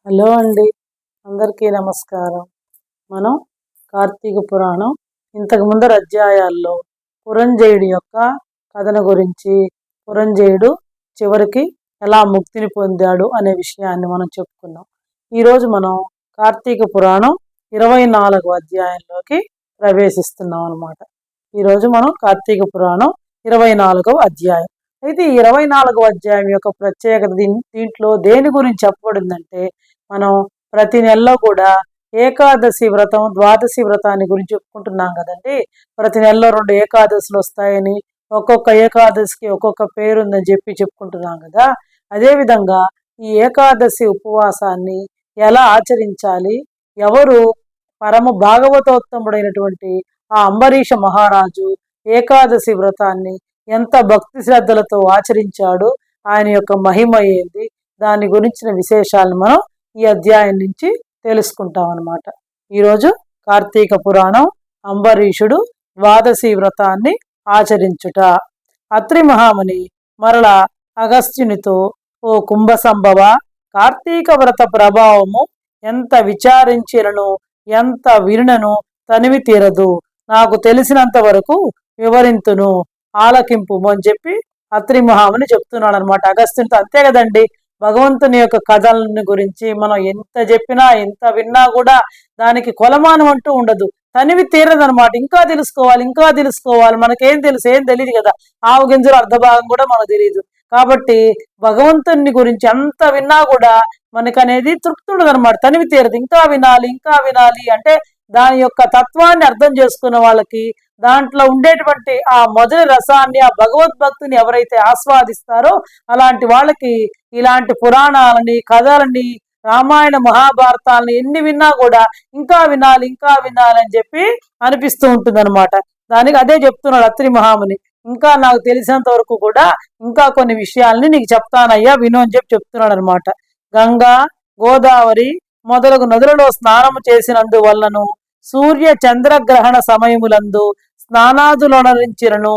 Hello అండి, అందరికీ నమస్కారం. మనం కార్తీక పురాణం ఇంతకు ముందర అధ్యాయాల్లో పురంజయుడి యొక్క కథన గురించి, పురంజయుడు చివరికి ఎలా ముక్తిని పొందాడు అనే విషయాన్ని మనం చెప్పుకున్నాం. ఈరోజు మనం కార్తీక పురాణం 24వ అధ్యాయంలోకి ప్రవేశిస్తున్నాం అన్నమాట. ఈరోజు మనం కార్తీక పురాణం 24వ అధ్యాయం. అయితే ఈ 24వ అధ్యాయం యొక్క ప్రత్యేకత దీంట్లో దేని గురించి చెప్పబడిందంటే, మనం ప్రతి నెలలో కూడా ఏకాదశి వ్రతం, ద్వాదశి వ్రతాన్ని గురించి చెప్పుకుంటున్నాం కదండి. ప్రతి నెలలో 2 ఏకాదశులు వస్తాయని, ఒక్కొక్క ఏకాదశికి ఒక్కొక్క పేరు ఉందని చెప్పుకుంటున్నాం కదా. అదేవిధంగా ఈ ఏకాదశి ఉపవాసాన్ని ఎలా ఆచరించాలి, ఎవరు పరమ భాగవతోత్తముడైనటువంటి ఆ అంబరీష మహారాజు ఏకాదశి వ్రతాన్ని ఎంత భక్తి శ్రద్ధలతో ఆచరించాడు, ఆయన యొక్క మహిమ ఏంది, దాని గురించిన విశేషాలను మనం ఈ అధ్యాయం నుంచి తెలుసుకుంటాం అన్నమాట. ఈరోజు కార్తీక పురాణం అంబరీషుడు ద్వాదశి వ్రతాన్ని ఆచరించుట. అత్రి మహాముని మరల అగస్త్యునితో, ఓ కుంభ సంభవ, కార్తీక వ్రత ప్రభావము ఎంత విచారించినను ఎంత వినను తనివి తీరదు. నాకు తెలిసినంత వరకు వివరింతును, ఆలకింపు అని చెప్పి అత్రి మహాముని చెప్తున్నాడు అనమాట అగస్త్యునితో. అంతే కదండి, భగవంతుని యొక్క కథలని గురించి మనం ఎంత చెప్పినా ఎంత విన్నా కూడా దానికి కొలమానం అంటూ ఉండదు, తనివి తీరదనమాట. ఇంకా తెలుసుకోవాలి. మనకేం తెలుసు, ఏం తెలియదు కదా. ఆవు గింజలు అర్ధభాగం కూడా మనకు తెలియదు. కాబట్టి భగవంతుని గురించి ఎంత విన్నా కూడా మనకు అనేది తృప్తి ఉండదు అనమాట, తనివి తీరదు. ఇంకా వినాలి అంటే దాని యొక్క తత్వాన్ని అర్థం చేసుకున్న వాళ్ళకి, దాంట్లో ఉండేటువంటి ఆ మొదటి రసాన్ని, ఆ భగవద్భక్తిని ఎవరైతే ఆస్వాదిస్తారో అలాంటి వాళ్ళకి ఇలాంటి పురాణాలని, కథలని, రామాయణ మహాభారతాలని ఎన్ని విన్నా కూడా ఇంకా వినాలి అని చెప్పి అనిపిస్తూ ఉంటుంది అనమాట. దానికి అదే చెప్తున్నాడు అత్రి మహాముని. ఇంకా నాకు తెలిసినంత వరకు కూడా ఇంకా కొన్ని విషయాల్ని నీకు చెప్తానయ్యా, విను అని చెప్తున్నాడు అనమాట. గంగా, గోదావరి మొదలగు నదులలో స్నానము చేసినందువల్లను, సూర్య చంద్రగ్రహణ సమయములందు స్నానాదులనరించినను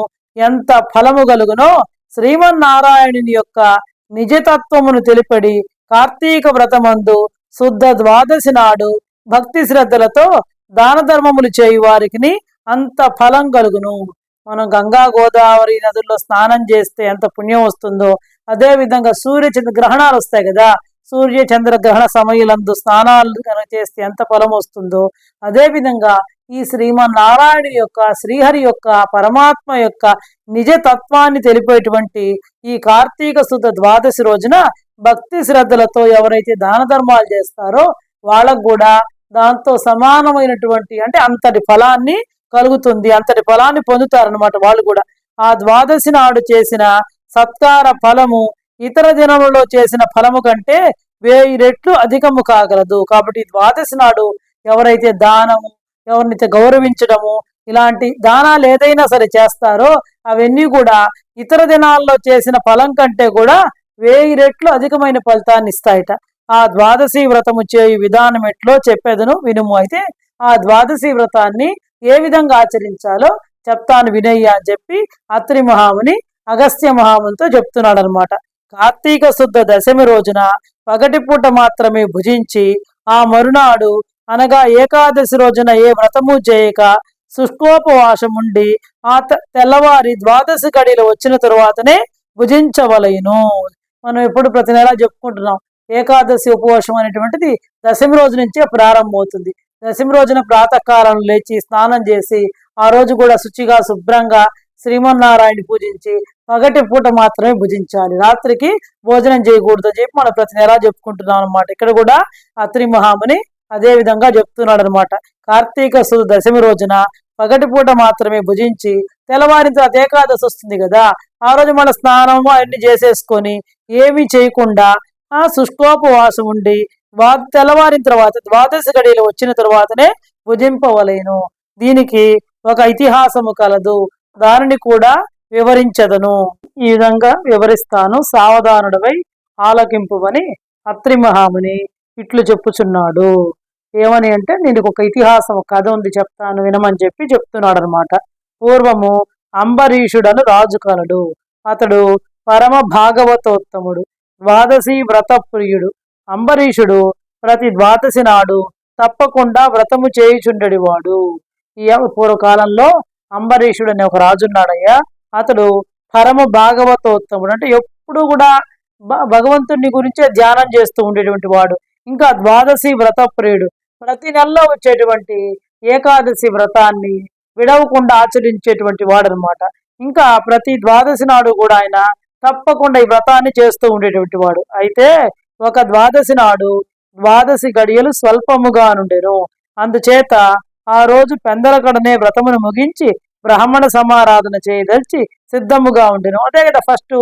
ఎంత ఫలము కలుగునో, శ్రీమన్నారాయణుని యొక్క నిజతత్వమును తెలిపడి కార్తీక వ్రతమందు శుద్ధ ద్వాదశి నాడు భక్తి శ్రద్ధలతో దాన ధర్మములు చేయు వారికి అంత ఫలం కలుగును. మనం గంగా గోదావరి నదుల్లో స్నానం చేస్తే ఎంత పుణ్యం వస్తుందో, అదేవిధంగా సూర్యచంద్ర గ్రహణాలు వస్తాయి కదా, సూర్య చంద్ర గ్రహణ సమయంలో స్నానాలు చేస్తే ఎంత ఫలం వస్తుందో, అదేవిధంగా ఈ శ్రీమన్నారాయణుడి యొక్క, శ్రీహరి యొక్క, పరమాత్మ యొక్క నిజతత్వాన్ని తెలిపేటువంటి ఈ కార్తీక శుద్ధ ద్వాదశి రోజున భక్తి శ్రద్ధలతో ఎవరైతే దాన ధర్మాలు చేస్తారో వాళ్ళకు కూడా దాంతో సమానమైనటువంటి, అంటే అంతటి ఫలాన్ని కలుగుతుంది, అంతటి ఫలాన్ని పొందుతారనమాట వాళ్ళు కూడా. ఆ ద్వాదశి నాడు చేసిన సత్కార ఫలము ఇతర దినములలో చేసిన ఫలము కంటే 1000 రెట్లు అధికము కాగలదు. కాబట్టి ద్వాదశి నాడు ఎవరైతే దానము, ఎవరినైతే గౌరవించడము, ఇలాంటి దానాలు ఏదైనా సరే చేస్తారో అవన్నీ కూడా ఇతర దినాల్లో చేసిన ఫలం కంటే కూడా 1000 రెట్లు అధికమైన ఫలితాన్ని ఇస్తాయట. ఆ ద్వాదశి వ్రతము చేయు విధానం ఎట్లో చెప్పేదను వినుము. అయితే ఆ ద్వాదశి వ్రతాన్ని ఏ విధంగా ఆచరించాలో చెప్తాను వినయ్యా అని చెప్పి అత్రి మహాముని అగస్త్య మహామునితో చెప్తున్నాడు అనమాట. కార్తీక శుద్ధ దశమి రోజున పగటిపూట మాత్రమే భుజించి, ఆ మరునాడు అనగా ఏకాదశి రోజున ఏ వ్రతము చేయక శుష్కోపవాసం ఉండి, ఆ తెల్లవారి ద్వాదశి గడిలో వచ్చిన తరువాతనే భుజించవలెను. మనం ఎప్పుడు ప్రతి నెలా చెప్పుకుంటున్నాం, ఏకాదశి ఉపవాసం అనేటువంటిది దశమి రోజు నుంచే ప్రారంభమవుతుంది. దశమి రోజున ప్రాతకాలం లేచి స్నానం చేసి ఆ రోజు కూడా శుచిగా శుభ్రంగా శ్రీమన్నారాయణ పూజించి పగటి పూట మాత్రమే భుజించాలి, రాత్రికి భోజనం చేయకూడదు అని చెప్పి మనం ప్రతి నెలా చెప్పుకుంటున్నాం అనమాట. ఇక్కడ కూడా అత్రి మహాముని అదే విధంగా చెప్తున్నాడు అనమాట. కార్తీక శుద్ధ దశమి రోజున పగటి పూట మాత్రమే భుజించి తెల్లవారిన తర్వాత ఏకాదశి వస్తుంది కదా, ఆ రోజు మన స్నానం అన్ని చేసేసుకొని ఏమీ చేయకుండా ఆ శుష్కోపవాసం ఉండి తెల్లవారిన తర్వాత ద్వాదశి గడియలు వచ్చిన తర్వాతనే భుజింపవలేను. దీనికి ఒక ఇతిహాసము కలదు, దానిని కూడా వివరించదను. ఈ విధంగా వివరిస్తాను, సావధానుడవై ఆలకింపువని అత్రి మహాముని ఇట్లు చెప్పుచున్నాడు. ఏమని అంటే, నేను ఒక ఇతిహాసం, కథ ఉంది, చెప్తాను వినమని చెప్పి చెప్తున్నాడు అనమాట. పూర్వము అంబరీషుడను రాజు కలడు. అతడు పరమ భాగవతోత్తముడు, ద్వాదశి వ్రత ప్రియుడు. అంబరీషుడు ప్రతి ద్వాదశి నాడు తప్పకుండా వ్రతము చేయుచుండెడివాడు. ఈ పూర్వకాలంలో అంబరీషుడు అనే ఒక రాజున్నాడయ్యా. అతడు పరమ భాగవతోత్తముడు, అంటే ఎప్పుడు కూడా భగవంతుని గురించే ధ్యానం చేస్తూ ఉండేటువంటి వాడు. ఇంకా ద్వాదశి వ్రత ప్రియుడు. ప్రతి నెలలో వచ్చేటువంటి ఏకాదశి వ్రతాన్ని విడవకుండా ఆచరించేటువంటి వాడు అనమాట. ఇంకా ప్రతి ద్వాదశి నాడు కూడా ఆయన తప్పకుండా ఈ వ్రతాన్ని చేస్తూ ఉండేటువంటి వాడు. అయితే ఒక ద్వాదశి నాడు ద్వాదశి గడియలు స్వల్పముగా నుండెను. అందుచేత ఆ రోజు పెందలకడనే వ్రతమును ముగించి బ్రాహ్మణ సమారాధన చేయదలిచి సిద్ధముగా ఉండెను. అదే కదా, ఫస్ట్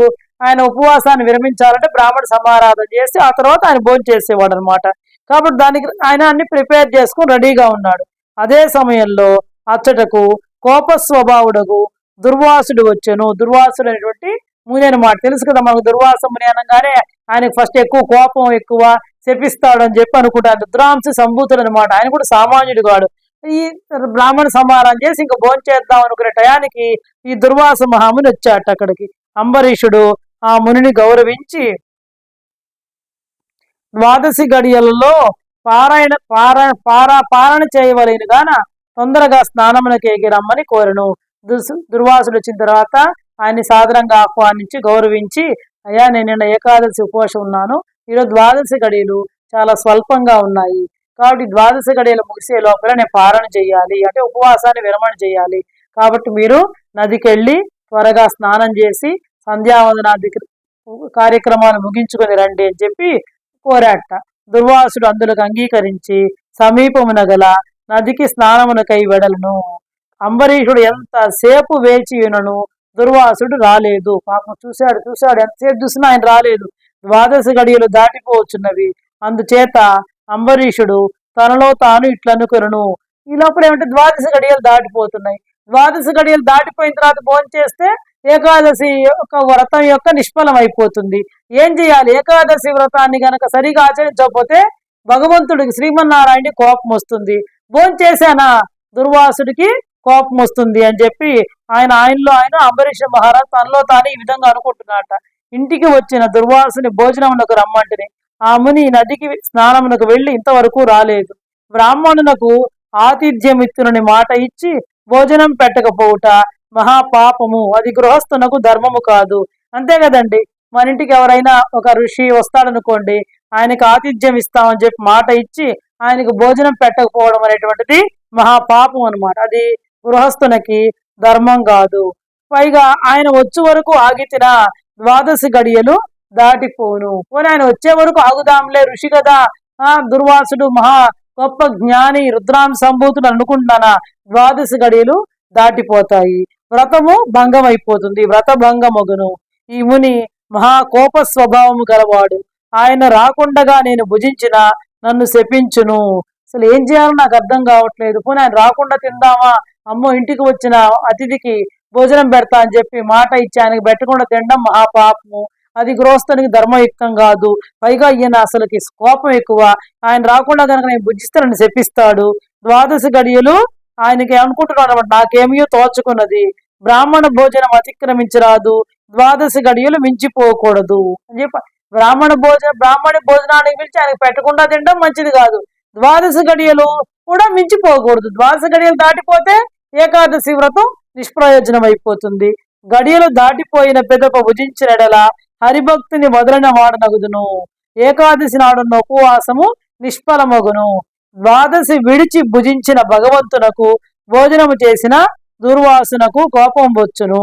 ఆయన ఉపవాసాన్ని విరమించాలంటే బ్రాహ్మణ సమారాధన చేసి ఆ తర్వాత ఆయన భోజనం చేసేవాడు అనమాట. కాబట్టి దానికి ఆయన అన్ని ప్రిపేర్ చేసుకుని రెడీగా ఉన్నాడు. అదే సమయంలో అచ్చటకు కోప స్వభావుడకు దుర్వాసుడు వచ్చాను. దుర్వాసుడు అనేటువంటి ముని అనమాట. తెలుసు కదా మనకు, దుర్వాస ముని అనగానే ఆయనకు ఫస్ట్ ఎక్కువ కోపం, ఎక్కువ శపిస్తాడు అని చెప్పి అనుకుంటారు. రుద్రాంశ సంభూతుడు అనమాట. ఆయన కూడా సామాన్యుడు కాడు. ఈ బ్రాహ్మణ సమారాధన చేసి ఇంకా భోజనం చేద్దాం అనుకునే టయానికి ఈ దుర్వాస మహాముని వచ్చాట అక్కడికి. అంబరీషుడు ఆ మునిని గౌరవించి ద్వాదశి గడియలలో పారణ చేయవలేను గాన తొందరగా స్నానమునకేగి రమ్మని కోరను. దుర్వాసుడు వచ్చిన తర్వాత ఆయన్ని సాదరంగా ఆహ్వానించి గౌరవించి, అయ్యా నేను నిన్న ఏకాదశి ఉపవాసం ఉన్నాను, ఈరోజు ద్వాదశి గడియలు చాలా స్వల్పంగా ఉన్నాయి, కాబట్టి ద్వాదశి గడియలు ముగిసే లోపల నేను పారణ చేయాలి, అంటే ఉపవాసాన్ని విరమణ చేయాలి, కాబట్టి మీరు నదికి వెళ్ళి త్వరగా స్నానం చేసి సంధ్యావందనాది కార్యక్రమాలు ముగించుకొని రండి అని చెప్పి కోరాట. దుర్వాసుడు అందులకు అంగీకరించి సమీపమున గల నదికి స్నానమునకై వెడలను. అంబరీషుడు ఎంతసేపు వేచి వినను దుర్వాసుడు రాలేదు. పాపం చూశాడు ఎంతసేపు చూసినా ఆయన రాలేదు. ద్వాదశి గడియలు దాటిపోవచ్చున్నవి. అందుచేత అంబరీషుడు తనలో తాను ఇట్లనుకొనును, ఈ లోపల ఏమంటే ద్వాదశి గడియలు దాటిపోతున్నాయి. ద్వాదశి గడియలు దాటిపోయిన తర్వాత భోజనం చేస్తే ఏకాదశి యొక్క వ్రతం యొక్క నిష్ఫలం అయిపోతుంది. ఏం చేయాలి? ఏకాదశి వ్రతాన్ని గనక సరిగా ఆచరించకపోతే భగవంతుడికి, శ్రీమన్నారాయణకి కోపం వస్తుంది. భోజనం చేశానా దుర్వాసుడికి కోపం వస్తుంది అని చెప్పి ఆయనలో ఆయన అంబరీష మహారాజు తనలో తాను ఈ విధంగా అనుకుంటున్నట. ఇంటికి వచ్చిన దుర్వాసుని భోజనమునకు రమ్మంటిని. ఆ ముని నదికి స్నానమునకు వెళ్ళి ఇంతవరకు రాలేదు. బ్రాహ్మణునకు ఆతిథ్యమిత్తునని మాట ఇచ్చి భోజనం పెట్టకపోవుట మహాపాపము, అది గృహస్థునకు ధర్మము కాదు. అంతే కదండి, మన ఇంటికి ఎవరైనా ఒక ఋషి వస్తాడనుకోండి, ఆయనకు ఆతిథ్యం ఇస్తామని చెప్పి మాట ఇచ్చి ఆయనకు భోజనం పెట్టకపోవడం అనేటువంటిది మహాపాపం అనమాట. అది గృహస్థునికి ధర్మం కాదు. పైగా ఆయన వచ్చే వరకు ఆగితిన ద్వాదశి గడియలు దాటిపోను. పోనీ ఆయన వచ్చే వరకు ఆగుదాంలే, ఋషి కదా, దుర్వాసుడు మహా గొప్ప జ్ఞాని, రుద్రాం సంభూతుడు అనుకుంటున్నానా, ద్వాదశి గడియలు దాటిపోతాయి, వ్రతము భంగం అయిపోతుంది, వ్రత భంగమగును. ఈ ముని మహాకోప స్వభావము గలవాడు. ఆయన రాకుండగా నేను భుజించిన నన్ను శపించును. అసలు ఏం చేయాలో నాకు అర్థం కావట్లేదు. పోనీ ఆయన రాకుండా తిందామా, అమ్మో ఇంటికి వచ్చిన అతిథికి భోజనం పెడతా అని చెప్పి మాట ఇచ్చి ఆయనకి పెట్టకుండా తినడం మహాపాపము, అది గృహస్థునికి ధర్మయుక్తం కాదు. పైగా ఈయన అసలుకి కోపం ఎక్కువ. ఆయన రాకుండా కనుక నేను భుజిస్తే నన్ను శపిస్తాడు. ద్వాదశి గడియలు ఆయనకి అనుకుంటున్నాడు అనమాట, నాకేమీ తోచుకున్నది, బ్రాహ్మణ భోజనం అతిక్రమించరాదు, ద్వాదశి గడియలు మించిపోకూడదు అని చెప్పి బ్రాహ్మణ భోజనానికి పిలిచి ఆయనకు పెట్టకుండా తినడం మంచిది కాదు. ద్వాదశి గడియలు కూడా మించిపోకూడదు. ద్వాదశి గడియలు దాటిపోతే ఏకాదశి వ్రతం నిష్ప్రయోజనం అయిపోతుంది. గడియలు దాటిపోయిన పెదప భుజించినడల హరిభక్తిని వదలిన వాడనగుదును. ఏకాదశి నాడున్న ఉపవాసము నిష్ఫలమగును. ద్వాదశి విడిచి భుజించిన భగవంతునకు భోజనము చేసిన దుర్వాసునకు కోపం వచ్చును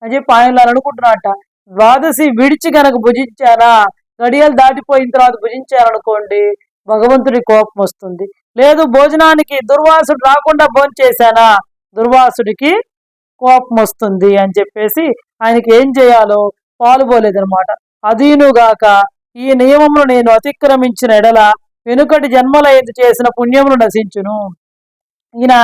అని చెప్పి ఆయన అనుకుంటున్నట్ట. ద్వాదశి విడిచి కనుక భుజించానా, గడియలు దాటిపోయిన తర్వాత భుజించారనుకోండి, భగవంతుడి కోపం వస్తుంది. లేదు భోజనానికి దుర్వాసుడు రాకుండా భోజనం చేశానా, దుర్వాసుడికి కోపం వస్తుంది అని చెప్పేసి ఆయనకి ఏం చేయాలో పాలుపోలేదనమాట. అదీనుగాక ఈ నియమమును నేను అతిక్రమించిన ఎడల వెనుకటి జన్మల ఎందు చేసిన పుణ్యములు నశించును. ఈయన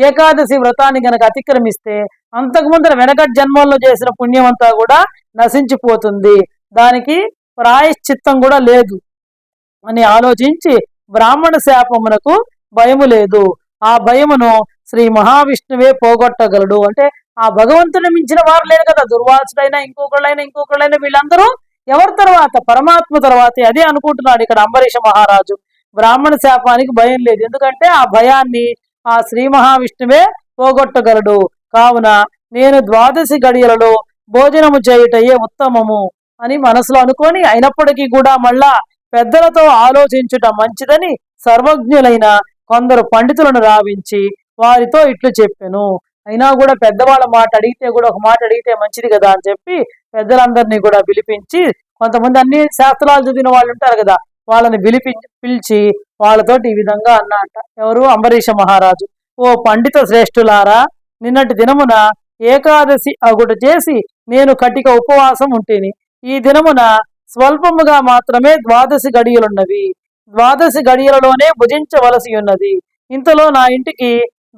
ఏకాదశి వ్రతాన్ని గనక అతిక్రమిస్తే అంతకుముందర వెనకటి జన్మల్లో చేసిన పుణ్యం అంతా కూడా నశించిపోతుంది, దానికి ప్రాయశ్చిత్తం కూడా లేదు అని ఆలోచించి బ్రాహ్మణ శాపమునకు భయము లేదు, ఆ భయమును శ్రీ మహావిష్ణువే పోగొట్టగలడు. అంటే ఆ భగవంతుని మించిన వారు లేరు కదా, దుర్వాసుడైనా ఇంకొకళ్ళైనా వీళ్ళందరూ ఎవరి తర్వాత, పరమాత్మ తర్వాతే. అదే అనుకుంటున్నాడు ఇక్కడ అంబరీష మహారాజు. బ్రాహ్మణ శాపానికి భయం లేదు. ఎందుకంటే ఆ భయాన్ని ఆ శ్రీ మహావిష్ణువే పోగొట్టగలడు. కావున నేను ద్వాదశి గడియలలో భోజనము చేయుటయే ఉత్తమము అని మనసులో అనుకొని, అయినప్పటికీ కూడా మళ్ళా పెద్దలతో ఆలోచించుట మంచిదని సర్వజ్ఞులైన కొందరు పండితులను రావించి వారితో ఇట్లు చెప్పెను. అయినా కూడా పెద్దవాళ్ళ మాట అడిగితే కూడా ఒక మాట అడిగితే మంచిది కదా అని చెప్పి పెద్దలందరినీ కూడా పిలిపించి, కొంతమంది అన్ని శాస్త్రాలు చదివిన వాళ్ళు ఉంటారు కదా, వాళ్ళని పిలిచి వాళ్ళతోటి ఈ విధంగా అన్నట. ఎవరు? అంబరీష మహారాజు. ఓ పండిత శ్రేష్ఠులారా, నిన్నటి దినమున ఏకాదశి అగుట చేసి నేను కటిక ఉపవాసం ఉంటేని. ఈ దినమున స్వల్పముగా మాత్రమే ద్వాదశి గడియలున్నవి. ద్వాదశి గడియలలోనే భుజించవలసి ఉన్నది. ఇంతలో నా ఇంటికి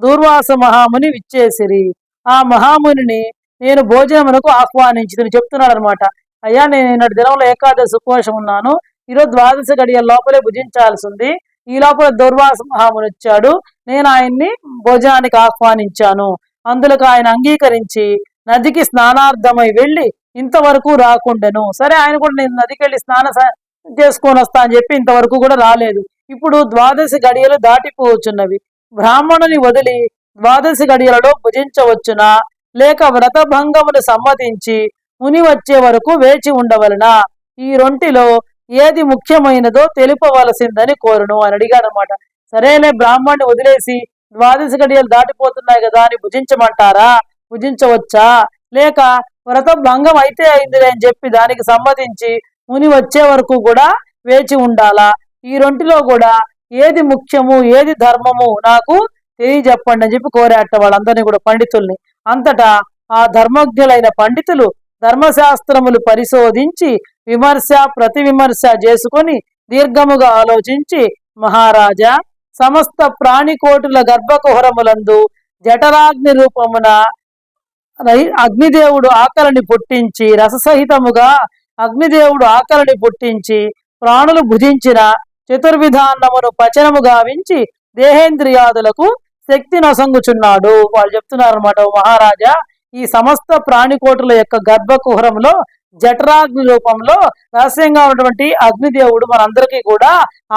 దూర్వాస మహాముని విచ్చేసిరి. ఆ మహామునిని నేను భోజనమునకు ఆహ్వానించి చెప్తున్నాడు అనమాట. అయ్యా, నేను నిన్నటి దినంలో ఏకాదశి ఉపవాసం ఉన్నాను, ఈరోజు ద్వాదశి గడియల లోపలే భుజించాల్సి ఉంది. ఈ లోపల దుర్వాస మహాముని వచ్చాడు, నేను ఆయన్ని భోజనానికి ఆహ్వానించాను. అందులోకి ఆయన అంగీకరించి నదికి స్నానార్థమై వెళ్ళి ఇంతవరకు రాకుండెను. సరే, ఆయన కూడా నేను నదికి వెళ్ళి చేసుకొని వస్తా అని చెప్పి ఇంతవరకు కూడా రాలేదు. ఇప్పుడు ద్వాదశి గడియలు దాటిపోవచ్చున్నవి. బ్రాహ్మణుని వదిలి ద్వాదశి గడియలలో భుజించవచ్చునా, లేక వ్రతభంగమును సమ్మతించి ముని వచ్చే వరకు వేచి ఉండవలనా? ఈ రెంటిలో ఏది ముఖ్యమైనదో తెలుపవలసిందని కోరును అని అడిగాడు అనమాట. సరేలే, బ్రాహ్మణ్ణి వదిలేసి ద్వాదశి గడియలు దాటిపోతున్నాయి కదా అని భుజించమంటారా? భుజించవచ్చా, లేక వ్రత భంగం అయితే అయిందిలే అని చెప్పి దానికి సమ్మతించి ముని వచ్చే వరకు కూడా వేచి ఉండాలా? ఈ రెంటిలో కూడా ఏది ముఖ్యము, ఏది ధర్మము నాకు తెలియజెప్పండి అని చెప్పి కోరాట వాళ్ళందరినీ కూడా, పండితుల్ని. అంతటా ఆ ధర్మజ్ఞులైన పండితులు ధర్మశాస్త్రములు పరిశోధించి విమర్శ ప్రతి విమర్శ చేసుకొని దీర్ఘముగా ఆలోచించి, మహారాజా, సమస్త ప్రాణికోటుల గర్భకుహరములందు జఠరాగ్ని రూపమున అగ్నిదేవుడు ఆకలిని పుట్టించి, రససహితముగా అగ్నిదేవుడు ఆకలిని పుట్టించి ప్రాణులు భుజించిన చతుర్విధాన్నమును పచనము గావించి దేహేంద్రియాదులకు శక్తి నొసంగుచున్నాడు. వాళ్ళు చెప్తున్నారు అనమాట, మహారాజా, ఈ సమస్త ప్రాణికోటుల యొక్క గర్భకుహరంలో జఠరాగ్ని రూపంలో రహస్యంగా ఉన్నటువంటి అగ్నిదేవుడు మనందరికీ కూడా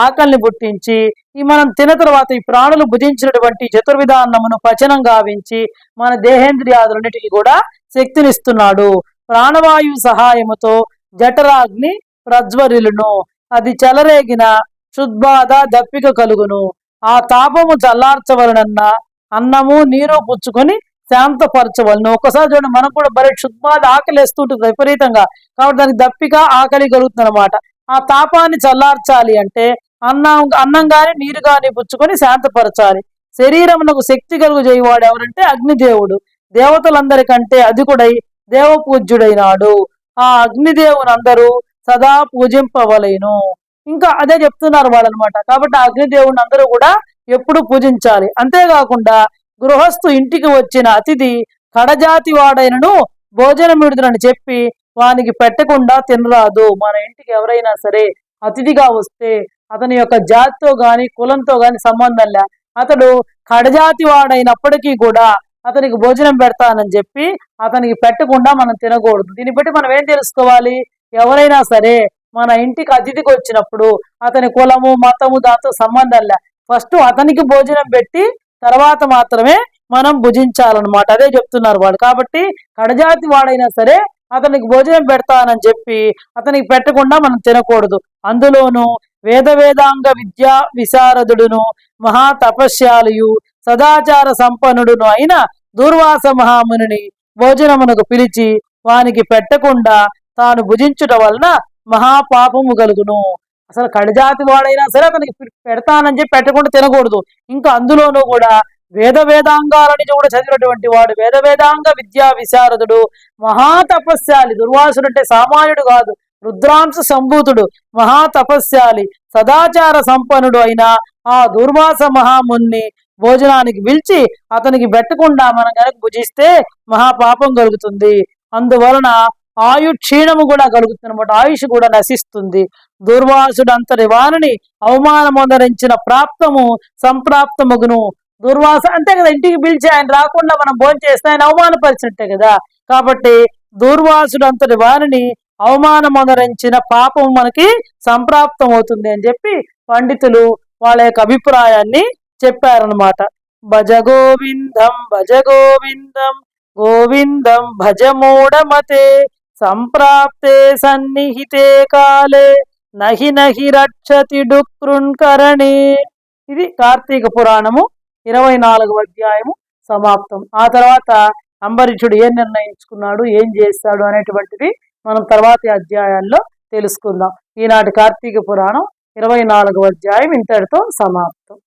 ఆకలిని పుట్టించి ఈ మనం తిన్న తర్వాత ఈ ప్రాణులు భుజించినటువంటి చతుర్విధాన్నమును పచనం గావించి మన దేహేంద్రియాదులన్నిటికీ కూడా శక్తినిస్తున్నాడు. ప్రాణవాయువు సహాయముతో జఠరాగ్ని ప్రజ్వరిలును, అది చెలరేగిన శుద్బాధ దప్పిక కలుగును. ఆ తాపము చల్లార్చవలనన్న అన్నము నీరు పుచ్చుకొని శాంతపరచవలను. ఒక్కసారి చూడండి, మనకు కూడా బరే శుద్బాధ ఆకలి వేస్తుంటుంది విపరీతంగా, కాబట్టి దానికి దప్పిక ఆకలి కలుగుతుంది అనమాట. ఆ తాపాన్ని చల్లార్చాలి అంటే అన్నం గాని నీరు గాని పుచ్చుకొని శాంతపరచాలి. శరీరమునకు శక్తి కలుగు చేయవాడు ఎవరంటే అగ్నిదేవుడు. దేవతలందరికంటే అధికుడై దేవపూజ్యుడైనాడు. ఆ అగ్నిదేవుని అందరూ సదా పూజింపవలేను. ఇంకా అదే చెప్తున్నారు వాళ్ళు అనమాట. కాబట్టి ఆ అగ్నిదేవుని అందరూ కూడా ఎప్పుడు పూజించాలి. అంతేకాకుండా గృహస్థు ఇంటికి వచ్చిన అతిథి కడజాతి వాడైనను భోజనమిడుదునని చెప్పి వానికి పెట్టకుండా తినరాదు. మన ఇంటికి ఎవరైనా సరే అతిథిగా వస్తే అతని యొక్క జాతితో గాని కులంతో గాని సంబంధం లే, అతడు కడజాతి వాడైనప్పటికీ కూడా అతనికి భోజనం పెడతానని చెప్పి అతనికి పెట్టకుండా మనం తినకూడదు. దీన్ని బట్టి మనం ఏం తెలుసుకోవాలి? ఎవరైనా సరే మన ఇంటికి అతిథికి వచ్చినప్పుడు అతని కులము మతము దాంతో సంబంధం లే, ఫస్ట్ అతనికి భోజనం పెట్టి తర్వాత మాత్రమే మనం భుజించాలన్నమాట. అదే చెప్తున్నారు వాళ్ళు. కాబట్టి కడజాతి వాడైనా సరే అతనికి భోజనం పెడతానని చెప్పి అతనికి పెట్టకుండా మనం తినకూడదు. అందులోనూ వేదాంగ విద్యా విశారదుడును మహా తపస్యాలియు సదాచార సంపన్నుడును అయిన దూర్వాస మహాముని భోజనమునకు పిలిచి వానికి పెట్టకుండా తాను భుజించుట వలన మహాపాపము కలుగును. అసలు కడజాతి వాడైనా సరే అతనికి పెడతానని చెప్పి పెట్టకుండా తినకూడదు. ఇంకా అందులోనూ కూడా వేదాంగాలని కూడా చదివినటువంటి వాడు, వేదాంగ విద్యా విశారదుడు, మహాతపస్యాలి. దుర్వాసుడు అంటే సామాన్యుడు కాదు, రుద్రాంశ సంభూతుడు, మహాతపస్యాలి, సదాచార సంపన్నుడు అయిన ఆ దుర్వాస మహాముని భోజనానికి పిలిచి అతనికి పెట్టకుండా మనం కనుక భుజిస్తే మహాపాపం కలుగుతుంది. అందువలన క్షీణము కూడా కలుగుతుంది అనమాట, ఆయుష్ కూడా నశిస్తుంది. దుర్వాసుడు అంతటి వారిని అవమానమొందరించిన ప్రాప్తము సంప్రాప్తముగును. దుర్వాస అంటే కదా, ఇంటికి పిలిచి ఆయన రాకుండా మనం భోజనం చేస్తే ఆయన అవమానపరిచినట్టే కదా. కాబట్టి దూర్వాసుడు అంతటి వారిని అవమానమొందరించిన పాపం మనకి సంప్రాప్తం అవుతుంది అని చెప్పి పండితులు వాళ్ళ యొక్క అభిప్రాయాన్ని చెప్పారనమాట. భజ గోవిందం భజ గోవిందం గోవిందం భజ మూఢమతే సంప్రాప్తే సన్నిహితే కాలే నహి నహి రక్షతి డుకృన్కరణే. ఇది కార్తీక పురాణము 24వ అధ్యాయము సమాప్తం. ఆ తర్వాత అంబరీషుడు ఏం నిర్ణయించుకున్నాడు, ఏం చేస్తాడు అనేటువంటిది మనం తర్వాతి అధ్యాయాల్లో తెలుసుకుందాం. ఈనాటి కార్తీక పురాణం 24వ అధ్యాయం ఇంతటితో సమాప్తం.